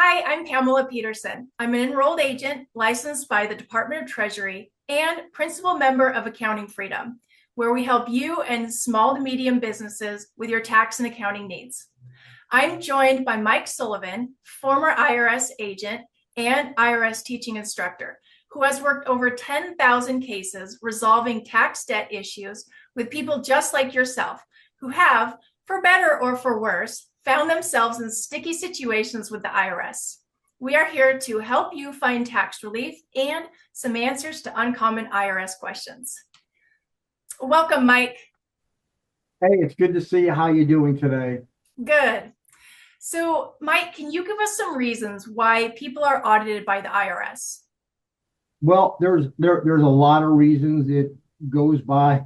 Hi, I'm Pamela Peterson. I'm an enrolled agent licensed by the Department of Treasury and principal member of Accounting Freedom, where we help you and small to medium businesses with your tax and accounting needs. I'm joined by Mike Sullivan, former IRS agent and IRS teaching instructor, who has worked over 10,000 cases resolving tax debt issues with people just like yourself who have, for better or for worse, found themselves in sticky situations with the IRS. We are here to help you find tax relief and some answers to uncommon IRS questions. Welcome, Mike. Hey, it's good to see you. How you doing today? Good. So, Mike, can you give us some reasons why people are audited by the IRS? Well, there's a lot of reasons it goes by.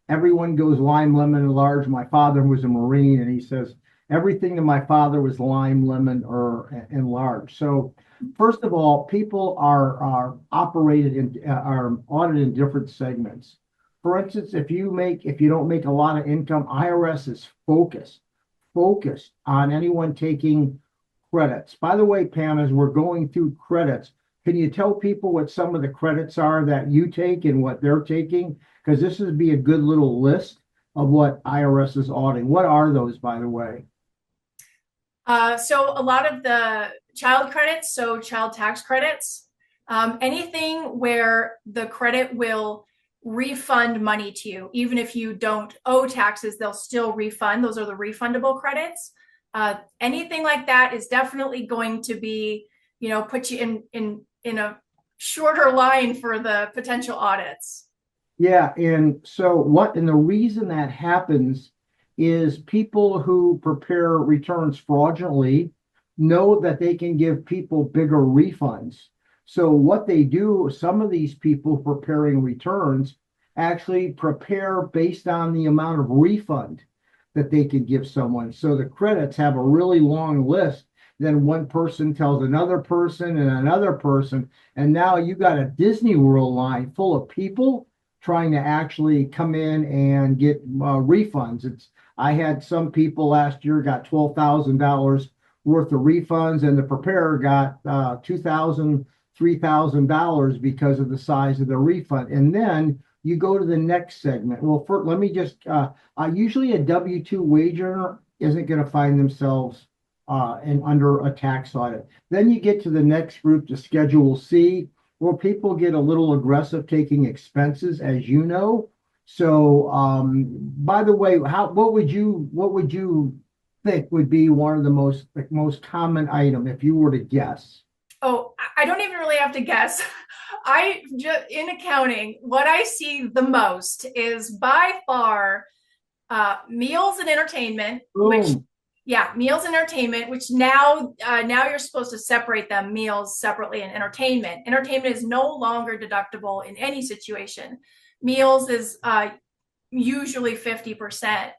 Everyone goes lime, lemon, and large. My father was a Marine, and he says everything to my father was lime, lemon, or and large. So, first of all, people are operated in are audited in different segments. For instance, if you don't make a lot of income, IRS is focused on anyone taking credits. By the way, Pam, as we're going through credits, can you tell people what some of the credits are that you take and what they're taking? Because this would be a good little list of what IRS is auditing. What are those, by the way? So, a lot of the child credits, so child tax credits, anything where the credit will refund money to you, even if you don't owe taxes, they'll still refund. Those are the refundable credits. Anything like that is definitely going to be, put you in a shorter line for the potential audits. Yeah, and the reason that happens is people who prepare returns fraudulently know that they can give people bigger refunds. So what they do, some of these people preparing returns actually prepare based on the amount of refund that they can give someone. So the credits have a really long list. Then one person tells another person and another person, and now you got a Disney World line full of people trying to actually come in and get refunds. I had some people last year got $12,000 worth of refunds, and the preparer got $2,000, $3,000 because of the size of the refund. And then you go to the next segment. Well, let me just usually a W-2 wage earner isn't going to find themselves under a tax audit. Then you get to the next group, the Schedule C, where people get a little aggressive taking expenses, as you know. So, by the way, what would you think would be one of the most common item if you were to guess? Oh, I don't even really have to guess. I just in accounting, what I see the most is by far meals and entertainment, which Boom. yeah, meals and entertainment, which now you're supposed to separate them, meals separately and entertainment. Entertainment is no longer deductible in any situation. Meals is usually 50%.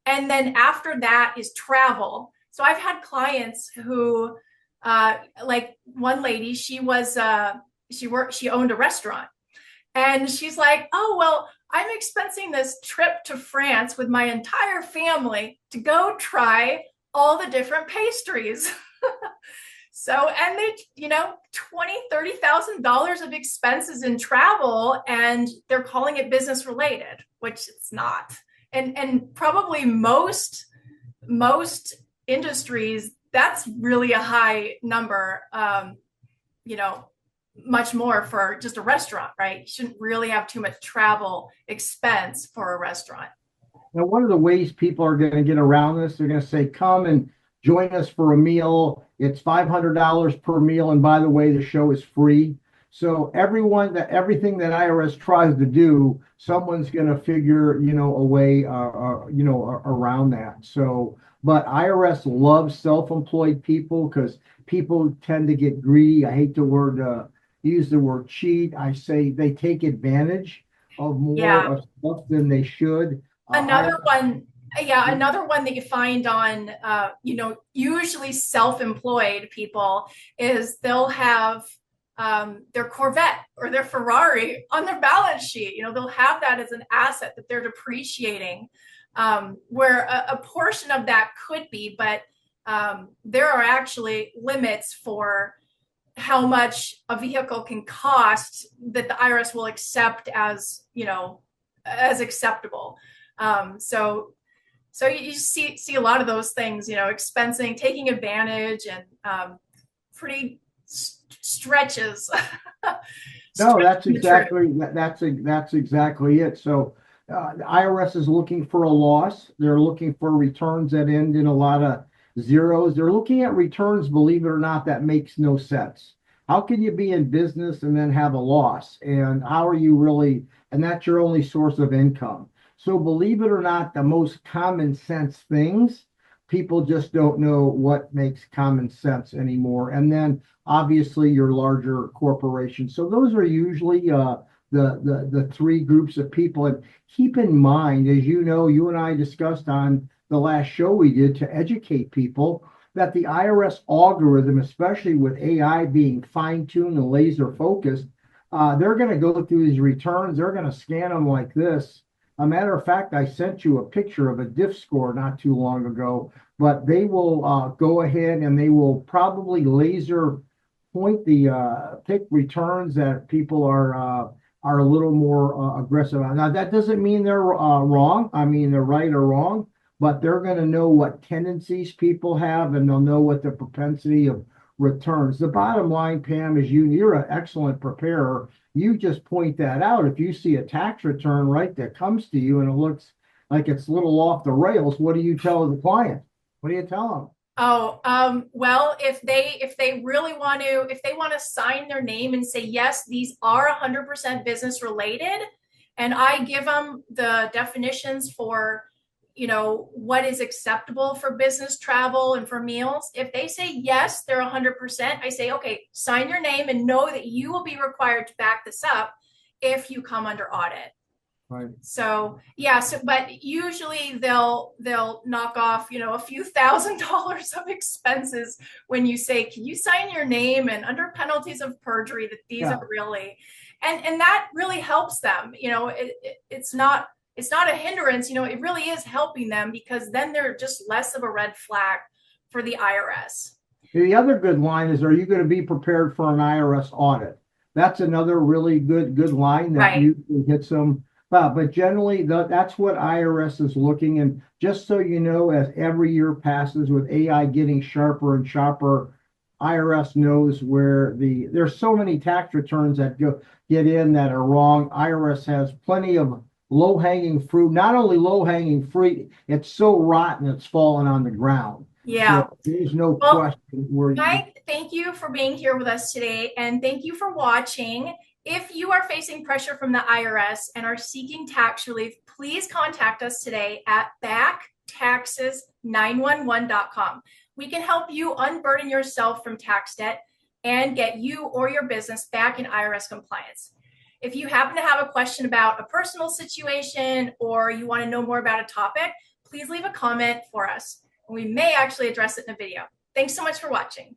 And then after that is travel. So I've had clients who like one lady, she owned a restaurant, and she's like, "Oh, well, I'm expensing this trip to France with my entire family to go try all the different pastries." So, and they, $20,000, $30,000 of expenses in travel, and they're calling it business related, which it's not. And probably most industries, that's really a high number. You know, much more for just a restaurant, right? You shouldn't really have too much travel expense for a restaurant. Now, one of the ways people are going to get around this, they're going to say, come and join us for a meal. It's $500 per meal. And by the way, the show is free. So everything that IRS tries to do, someone's going to figure, a way, around that. So, but IRS loves self-employed people because people tend to get greedy. I hate use the word cheat. I say they take advantage of more Yeah. of stuff than they should. I Another one, yeah, another one that you find on, usually self-employed people is they'll have their Corvette or their Ferrari on their balance sheet. They'll have that as an asset that they're depreciating, where a portion of that could be, but there are actually limits for how much a vehicle can cost that the IRS will accept as, as acceptable. So you see a lot of those things, expensing, taking advantage, and pretty stretches. No, that's the truth. exactly that's exactly it. So the IRS is looking for a loss. They're looking for returns that end in a lot of zeros. They're looking at returns, believe it or not, that makes no sense. How can you be in business and then have a loss? And how are you really, and that's your only source of income. So believe it or not, the most common sense things, people just don't know what makes common sense anymore. And then obviously your larger corporations. So those are usually the three groups of people. And keep in mind, as you know, you and I discussed on the last show we did to educate people that the IRS algorithm, especially with AI being fine-tuned and laser focused, they're going to go through these returns. They're going to scan them like this. A matter of fact, I sent you a picture of a diff score not too long ago, but they will go ahead and they will probably laser point the pick returns that people are a little more aggressive on. Now that doesn't mean they're wrong. I mean they're right or wrong, but they're going to know what tendencies people have, and they'll know what the propensity of returns. The bottom line, Pam, is you're an excellent preparer. You just point that out. If you see a tax return right that comes to you and it looks like it's a little off the rails, what do you tell the client? What do you tell them? Oh, well, if they really want to, if they want to sign their name and say, yes, these are 100% business related, and I give them the definitions for, what is acceptable for business travel and for meals. If they say, yes, they're 100%, I say, okay, sign your name and know that you will be required to back this up if you come under audit. Right. So yeah, but usually they'll knock off, a few $1,000s of expenses when you say, can you sign your name and under penalties of perjury that these Yeah. are really, and that really helps them. It's not a hindrance, it really is helping them, because then they're just less of a red flag for the IRS. The other good line is, are you going to be prepared for an IRS audit? That's another really good line that Right. usually hits them. But generally, that's what IRS is looking. And just so you know, as every year passes with AI getting sharper and sharper, IRS knows where there's so many tax returns that get in that are wrong. IRS has plenty of low hanging fruit. Not only low hanging fruit, it's so rotten it's falling on the ground. Yeah. So there's no Well, question where Mike, thank you for being here with us today, and thank you for watching. If you are facing pressure from the IRS and are seeking tax relief, please contact us today at backtaxes911.com. We can help you unburden yourself from tax debt and get you or your business back in IRS compliance. If you happen to have a question about a personal situation or you want to know more about a topic, please leave a comment for us. We may actually address it in a video. Thanks so much for watching.